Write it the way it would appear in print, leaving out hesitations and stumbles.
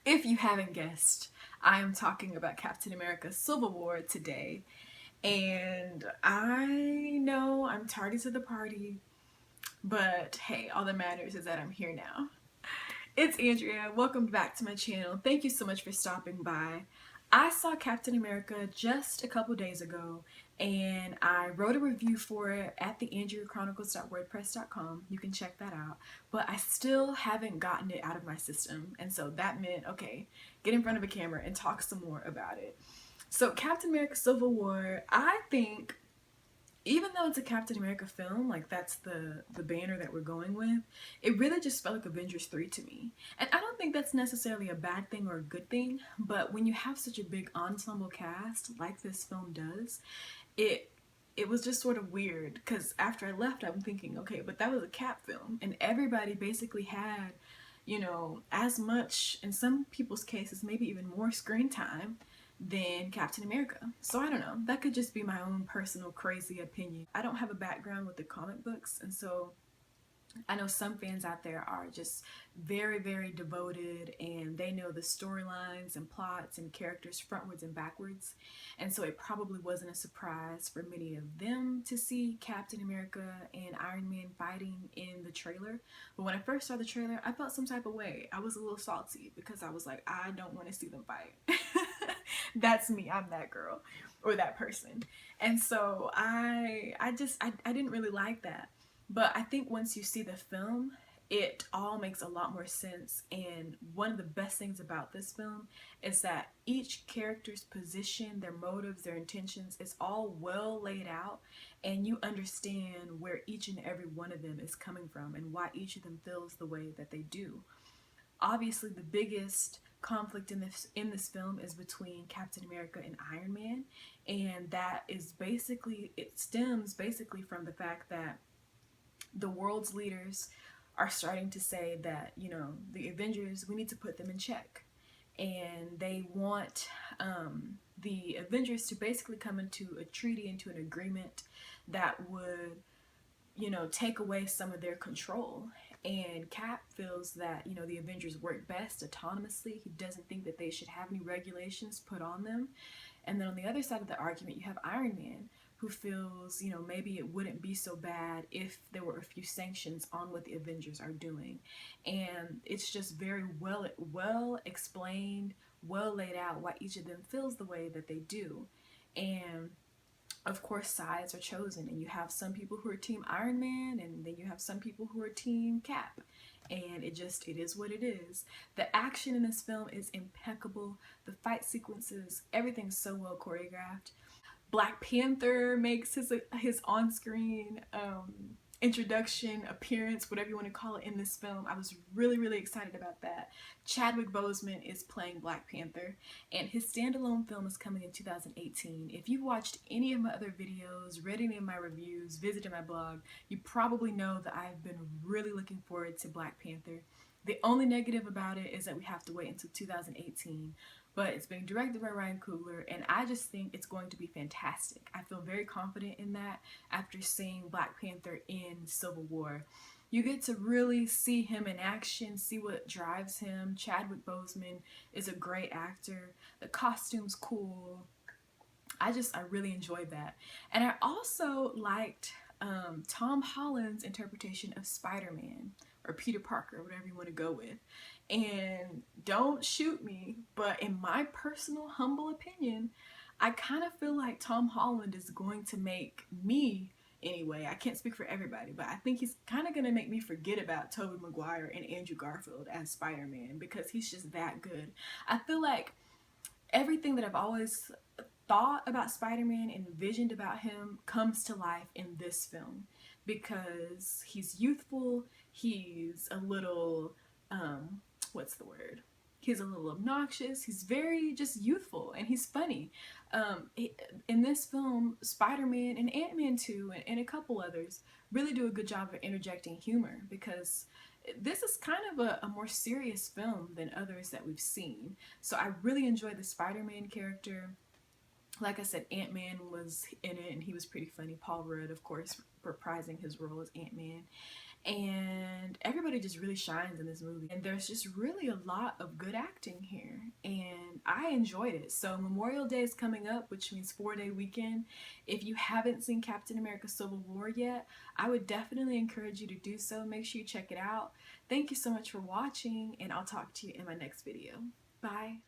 If you haven't guessed, I am talking about Captain America Civil War today. And I know I'm tardy to the party, but hey, all that matters is that I'm here now. It's Andrea. Welcome back to my channel. Thank you so much for stopping by. I saw Captain America just a couple days ago and I wrote a review for it at the andreachronicles.wordpress.com. You can check that out. But I still haven't gotten it out of my system. And so that meant, okay, get in front of a camera and talk some more about it. So Captain America Civil War, I think even though it's a Captain America film, like that's the banner that we're going with, it really just felt like Avengers 3 to me. And I don't think that's necessarily a bad thing or a good thing, but when you have such a big ensemble cast like this film does, it it was just sort of weird because after I left I'm thinking, okay, but that was a Cap film and everybody basically had, as much, in some people's cases, maybe even more screen time than Captain America. So I don't know, that could just be my own personal crazy opinion. I don't have a background with the comic books, and so I know some fans out there are just very, very devoted and they know the storylines and plots and characters frontwards and backwards. And so it probably wasn't a surprise for many of them to see Captain America and Iron Man fighting in the trailer. But when I first saw the trailer, I felt some type of way. I was a little salty because I was like, I don't want to see them fight. That's me. I'm that girl or that person. And so I didn't really like that. But I think once you see the film, it all makes a lot more sense. And one of the best things about this film is that each character's position, their motives, their intentions is all well laid out, and you understand where each and every one of them is coming from and why each of them feels the way that they do. Obviously, the biggest conflict in this film is between Captain America and Iron Man, and that is basically, it stems basically from the fact that the world's leaders are starting to say that, the Avengers, we need to put them in check. And they want the Avengers to basically come into a treaty, into an agreement that would, take away some of their control. And Cap feels that, the Avengers work best autonomously. He doesn't think that they should have any regulations put on them. And then on the other side of the argument, you have Iron Man, who feels, maybe it wouldn't be so bad if there were a few sanctions on what the Avengers are doing. And it's just very well explained, well laid out why each of them feels the way that they do. And of course, sides are chosen, and you have some people who are team Iron Man, and then you have some people who are team Cap. And it is what it is. The action in this film is impeccable. The fight sequences, everything's so well choreographed. Black Panther makes his on-screen introduction, appearance, whatever you want to call it, in this film. I was really, really excited about that. Chadwick Boseman is playing Black Panther, and his standalone film is coming in 2018. If you've watched any of my other videos, read any of my reviews, visited my blog, you probably know that I've been really looking forward to Black Panther. The only negative about it is that we have to wait until 2018, but it's being directed by Ryan Coogler, and I just think it's going to be fantastic. I feel very confident in that after seeing Black Panther in Civil War. You get to really see him in action, see what drives him. Chadwick Boseman is a great actor. The costume's cool. I really enjoyed that. And I also liked Tom Holland's interpretation of Spider-Man, or Peter Parker, whatever you want to go with. And don't shoot me, but in my personal humble opinion, I kind of feel like Tom Holland is going to make me, anyway, I can't speak for everybody, but I think he's kind of going to make me forget about Tobey Maguire and Andrew Garfield as Spider-Man, because he's just that good. I feel like everything that I've always thought about Spider-Man and envisioned about him comes to life in this film, because he's youthful, he's a little, what's the word? He's a little obnoxious, he's very just youthful, and he's funny. In this film, Spider-Man and Ant-Man 2 and a couple others really do a good job of interjecting humor, because this is kind of a more serious film than others that we've seen. So I really enjoyed the Spider-Man character. Like I said, Ant-Man was in it and he was pretty funny. Paul Rudd, of course, reprising his role as Ant-Man. and everybody just really shines in this movie, and there's just really a lot of good acting here, and I enjoyed it. So Memorial Day is coming up, which means 4-day weekend. If you haven't seen Captain America Civil War yet, I would definitely encourage you to do so. Make sure you check it out. Thank you so much for watching, and I'll talk to you in my next video. Bye.